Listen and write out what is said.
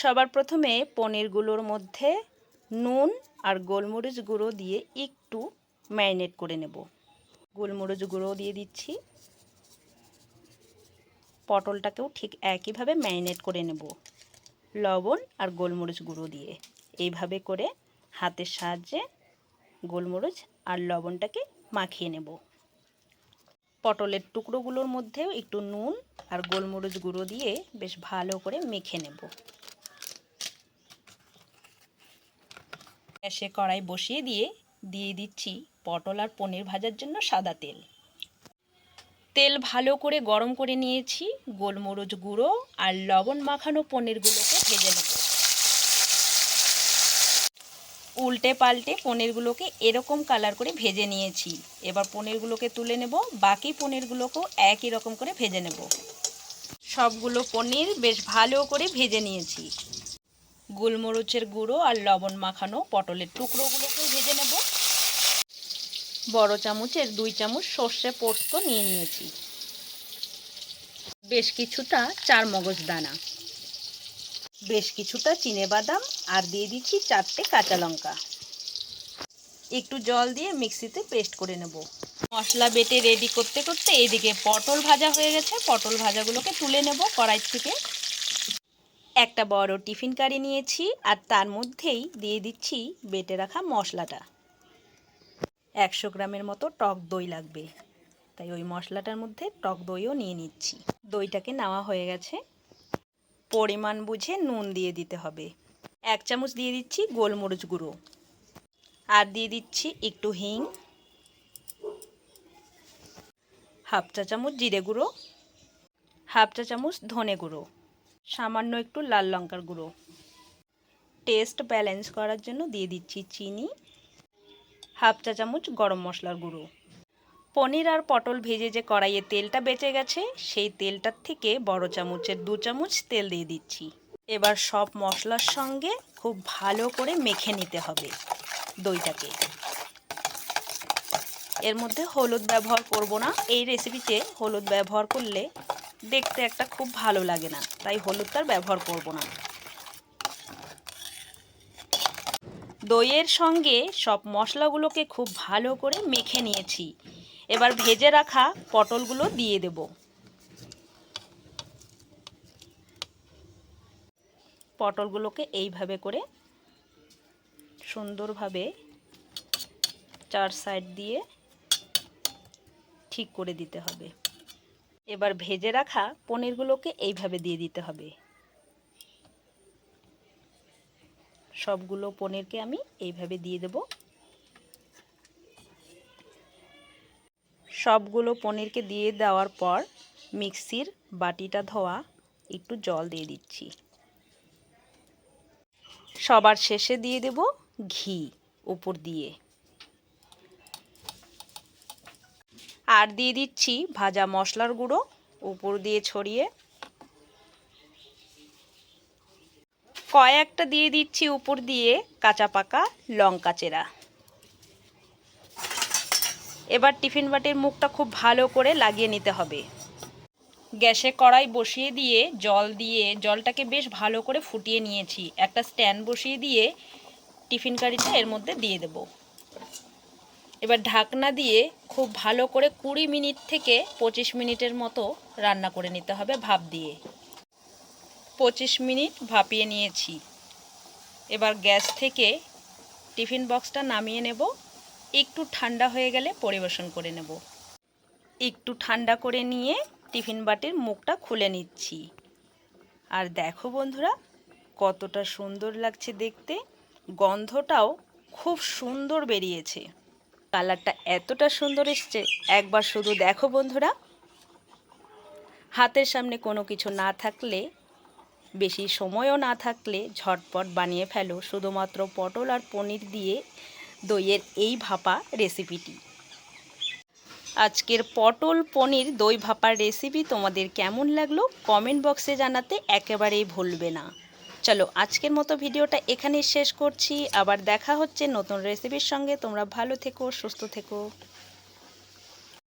সবার প্রথমে পনিরগুলোর মধ্যে নুন আর গোলমরিচ গুঁড়ো দিয়ে একটু ম্যারিনেট করে নেব। গোলমরিচ গুঁড়ো দিয়ে দিচ্ছি। পটলটাকেও ঠিক একইভাবে ম্যারিনেট করে নেব লবণ আর গোলমরিচ গুঁড়ো দিয়ে। এইভাবে করে হাতের সাহায্যে গোলমরিচ আর লবণটাকে মাখিয়ে নেব। পটলের টুকরোগুলোর মধ্যেও একটু নুন আর গোলমরিচ গুঁড়ো দিয়ে বেশ ভালো করে মেখে নেব। গ্যাসে কড়াই বসিয়ে দিয়ে দিচ্ছি পটল আর পনির ভাজার জন্য সাদা তেল। তেল ভালো করে গরম করে নিয়েছি। গোলমরিচ গুঁড়ো আর লবণ মাখানো পনিরগুলোকে ভেজে নেব। উল্টে পাল্টে পনিরগুলোকে এরকম কালার করে ভেজে নিয়েছি। এবার পনিরগুলোকে তুলে নেব। বাকি পনিরগুলোকেও একই রকম করে ভেজে নেব। সবগুলো পনির বেশ ভালো করে ভেজে নিয়েছি। গোলমরিচের গুঁড়ো আর লবণ মাখানো পটলের টুকরোগুলোকেও ভেজে নেব। বড় চামচের 2 চামচ সর্ষে পোস্ত নিয়ে নিয়েছি। বেশ কিছুটা চারমগজ দানা, বেশ কিছুটা চিনেবাদাম আর দিয়ে দিচ্ছি 4টে কাঁচা লঙ্কা। একটু জল দিয়ে মিক্সিতে পেস্ট করে নেব। মশলা বেটে রেডি করতে করতে এদিকে পটল ভাজা হয়ে গেছে। পটল ভাজাগুলোকে তুলে নেব কড়াই থেকে। একটা বড় টিফিন কারি নিয়েছি আর তার মধ্যেই দিয়ে দিচ্ছি বেটে রাখা মশলাটা। 100 গ্রামের মতো টক দই লাগবে, তাই ওই মশলাটার মধ্যে টক দইও নিয়ে নিচ্ছি। দইটাকে নেওয়া হয়ে গেছে। পরিমাণ বুঝে নুন দিয়ে দিতে হবে। 1 চামচ দিয়ে দিচ্ছি গোলমরিচ গুঁড়ো আর দিয়ে দিচ্ছি একটু হিং, হাফ চা চামচ জিরে গুঁড়ো, হাফ চা চামচ ধনে গুঁড়ো, সামান্য একটু লাল লঙ্কার গুঁড়ো। টেস্ট ব্যালেন্স করার জন্য দিয়ে দিচ্ছি চিনি, হাফ চা চামচ গরম মশলার গুঁড়ো। পনির আর পটল ভেজে যে কড়াইয়ে তেলটা বেঁচে গেছে, সেই তেলটার থেকে বড় চামচের 2 চামচ তেল দিয়ে দিচ্ছি। এবার সব মশলার সঙ্গে খুব ভালো করে মেখে নিতে হবে দইটাকে। এর মধ্যে হলুদ ব্যবহার করব না। এই রেসিপিতে হলুদ ব্যবহার করলে দেখতে একটা খুব ভালো লাগে না, তাই হলুদটার ব্যবহার করব না। দইয়ের সঙ্গে সব মশলাগুলোকে খুব ভালো করে মেখে নিয়েছি। এবার ভেজে রাখা পটলগুলো দিয়ে দেব। পটলগুলোকে এইভাবে করে সুন্দরভাবে 4 সাইড দিয়ে ঠিক করে দিতে হবে। এবার ভেজে রাখা পনিরগুলোকে এইভাবে দিয়ে দিতে হবে। সবগুলো পনিরকে আমি এইভাবে দিয়ে দেব। সবগুলো পনিরকে দিয়ে দেওয়ার পর মিক্সির বাটিটা ধোয়া একটু জল দিয়ে দিচ্ছি। সবার শেষে দিয়ে দেব ঘি উপর দিয়ে, আর দিয়ে দিচ্ছি ভাজা মশলার গুঁড়ো উপর দিয়ে ছড়িয়ে। কয়েকটা দিয়ে দিচ্ছি উপর দিয়ে কাঁচা পাকা লঙ্কা চেরা। এবার টিফিন বাটির মুখটা খুব ভালো করে লাগিয়ে নিতে হবে। গ্যাসে কড়াই বসিয়ে দিয়ে জলটাকে বেশ ভালো করে ফুটিয়ে নিয়েছি। একটা স্ট্যান্ড বসিয়ে দিয়ে টিফিন কারিটা এর মধ্যে দিয়ে দেব। এবার ঢাকনা দিয়ে খুব ভালো করে 20 মিনিট থেকে 25 মিনিটের মতো রান্না করে নিতে হবে ভাপ দিয়ে। 25 মিনিট ভাপিয়ে নিয়েছি। এবার গ্যাস থেকে টিফিন বক্সটা নামিয়ে নেব। একটু ঠান্ডা হয়ে গেলে পরিবেশন করে নেব। একটু ঠান্ডা করে নিয়ে টিফিন বাটির মুখটা খুলে নিচ্ছি। আর দেখো বন্ধুরা, কতটা সুন্দর লাগছে দেখতে। গন্ধটাও খুব সুন্দর বেরিয়েছে। কালারটা এতটা সুন্দর এসছে, একবার শুধু দেখো বন্ধুরা। হাতের সামনে কোনো কিছু না থাকলে, বেশি সময়ও না থাকলে ঝটপট বানিয়ে ফেলো শুধুমাত্র পটল আর পনির দিয়ে দইয়ের এই ভাপা রেসিপিটি। আজকের পটল পনির দই ভাপার রেসিপি তোমাদের কেমন লাগলো কমেন্ট বক্সে জানাতে একেবারেই ভুলবে না। চলো আজকের মতো ভিডিওটা এখানেই শেষ করছি। আবার দেখা হচ্ছে নতুন রেসিপির সঙ্গে। তোমরা ভালো থেকো, সুস্থ থেকো।